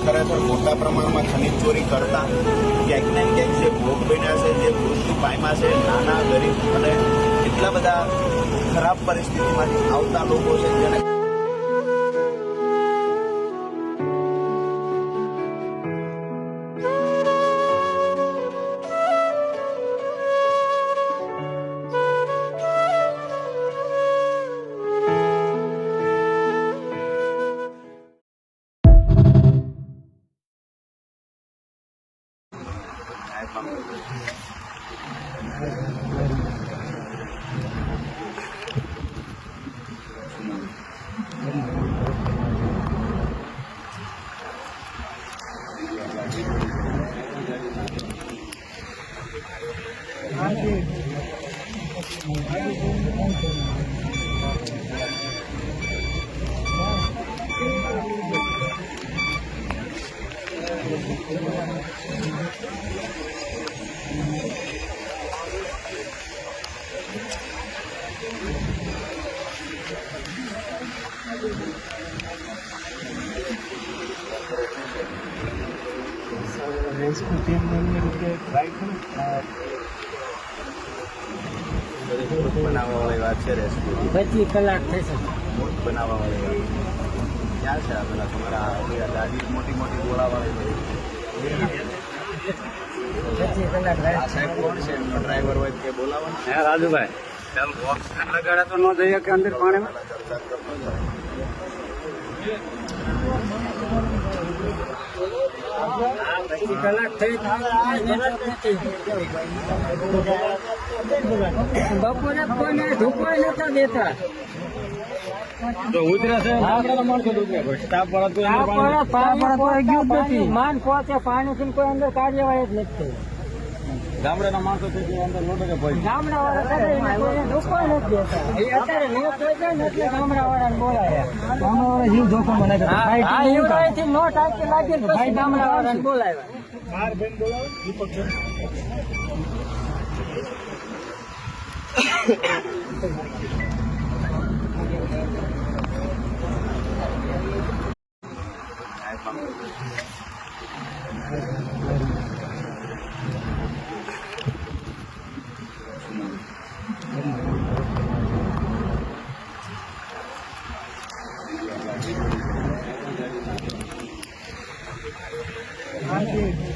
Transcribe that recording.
ખરેખર મોટા પ્રમાણમાં ખનીજ ચોરી કરતા ક્યાંક ને ક્યાંક જે ભોગ બન્યા છે, જે મૃત્યુ પામ્યા છે, નાના ગરીબ અને એટલા બધા ખરાબ પરિસ્થિતિમાંથી આવતા લોકો છે જેને બનાવવા વાળી વાત છે. રેસ્ક્યુ 25 કલાક થશે બનાવવા વાળી વાત ક્યાં છે? પેલા તમારા ગાડી મોટી મોટી ગોળાવાળી 25 કલાક આ સાહેબ કોણ છે? એમનો ડ્રાઈવર હોય કે બોલાવો. હે રાજુભાઈ, ચાલ બોક્સ લગાડે તો ન જઈએ કે અંદર પાણીમાં? ચર્ચા કરતો હતો. કલાક થઈ બપોરે કોઈને ઢૂકવાય નતા દેતા. જો ઉતરે છે માણસો સ્ટાફ વાળા માન પહોંચે પાણીથી કોઈ અંદર કાર્યવાહી જ નથી. ગામડાના માણસો છે અંદર નોટો કે ભાઈ ગામડા વાળા ઢૂકવાય નથી દેતા. અત્યારે નોટ થઈ જાય ને એટલે ગામડા વાળાને બોલાયા. નોટ આખી લાગી પછી ગામડા વાળાને બોલાવ્યા.